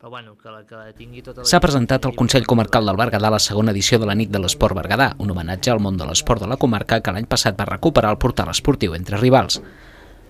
però bueno, que tingui tota la... S'ha presentat al Consell Comarcal del Berguedà la segona edició de la Nit de l'Esport Berguedà, un homenatge al món de l'esport de la comarca que l'any passat va recuperar el portal esportiu entre rivals.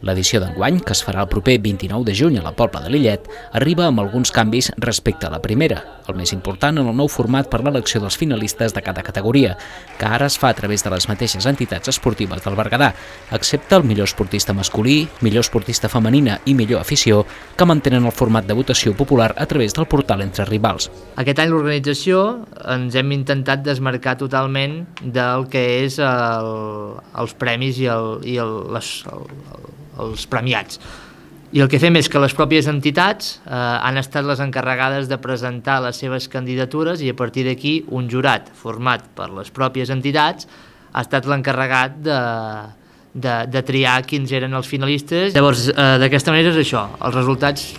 L'edició d'enguany, que es farà el proper 29 de juny a la Pobla de Lillet, arriba amb alguns canvis respecte a la primera, el més important en el nou format per l'elecció dels finalistes de cada categoria, que ara es fa a través de les mateixes entitats esportives del Berguedà, excepte el millor esportista masculí, millor esportista femenina i millor afició, que mantenen el format de votació popular a través del portal entre rivals. Aquest any l'organització ens hem intentat desmarcar totalment del que és els premis i els premiats. I el que fem és que les pròpies entitats han estat les encarregades de presentar les seves candidatures i a partir d'aquí un jurat format per les pròpies entitats ha estat l'encarregat de triar quins eren els finalistes. Llavors, d'aquesta manera és això, els resultats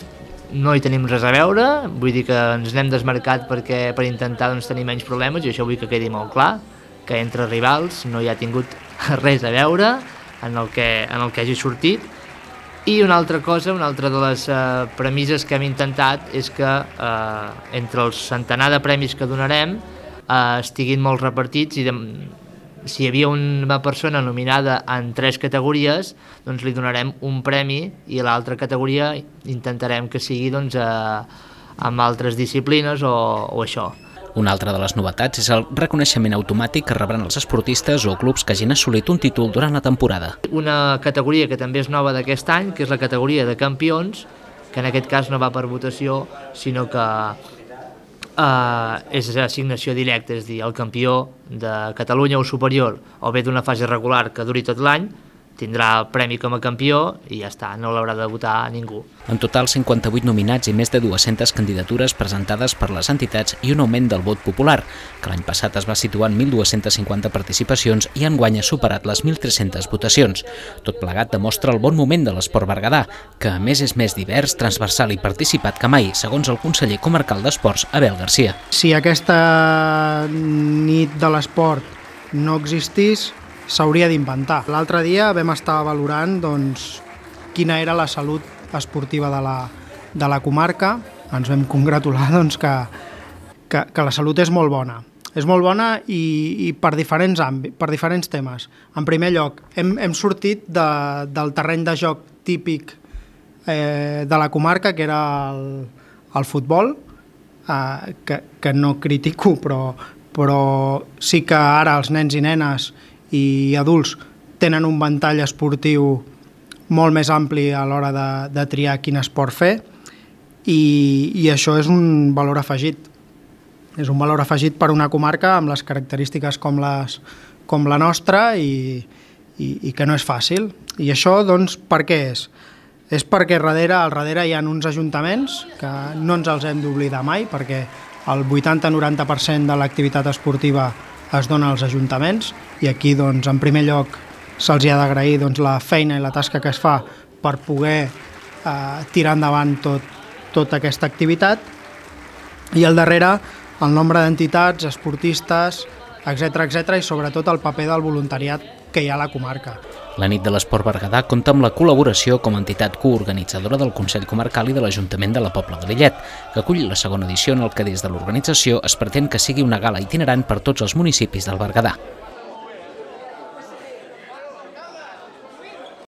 no hi tenim res a veure, vull dir que ens n'hem desmarcat per intentar tenir menys problemes i això vull que quedi molt clar, que entre rivals no hi ha tingut res a veure en el que hagi sortit. I una altra cosa, una altra de les premisses que hem intentat és que entre el centenar de premis que donarem estiguin molt repartits i si hi havia una persona nominada en 3 categories, doncs li donarem un premi i a l'altra categoria intentarem que sigui amb altres disciplines o això. Una altra de les novetats és el reconeixement automàtic que rebran els esportistes o clubs que hagin assolit un títol durant la temporada. Una categoria que també és nova d'aquest any, que és la categoria de campions, que en aquest cas no va per votació, sinó que és assignació directa, és a dir, el campió de Catalunya o superior, o bé d'una fase regular que duri tot l'any, tindrà el premi com a campió i ja està, no l'haurà de votar ningú. En total, 58 nominats i més de 200 candidatures presentades per les entitats i un augment del vot popular, que l'any passat es va situar en 1.250 participacions i enguany ha superat les 1.300 votacions. Tot plegat demostra el bon moment de l'esport berguedà, que a més és més divers, transversal i participat que mai, segons el conseller comarcal d'Esports, Abel Garcia. Si aquesta nit de l'esport no existís, s'hauria d'inventar. L'altre dia vam estar valorant quina era la salut esportiva de la comarca. Ens vam congratular que la salut és molt bona. És molt bona i per diferents temes. En primer lloc, hem sortit del terreny de joc típic de la comarca, que era el futbol, que no critico, però sí que ara els nens i nenes i adults tenen un ventall esportiu molt més ampli a l'hora de triar quin esport fer i això és un valor afegit. És un valor afegit per una comarca amb les característiques com la nostra i que no és fàcil. I això, doncs, per què és? És perquè al darrere hi ha uns ajuntaments que no ens els hem d'oblidar mai, perquè el 80-90% de l'activitat esportiva es dona als ajuntaments i aquí, en primer lloc, se'ls ha d'agrair la feina i la tasca que es fa per poder tirar endavant tota aquesta activitat i al darrere el nombre d'entitats, esportistes, etc. i sobretot el paper del voluntariat que hi ha a la comarca. La Nit de l'Esport Berguedà compta amb la col·laboració com a entitat coorganitzadora del Consell Comarcal i de l'Ajuntament de la Pobla de Lillet, que acull la segona edició en el que des de l'organització es pretén que sigui una gala itinerant per tots els municipis del Berguedà.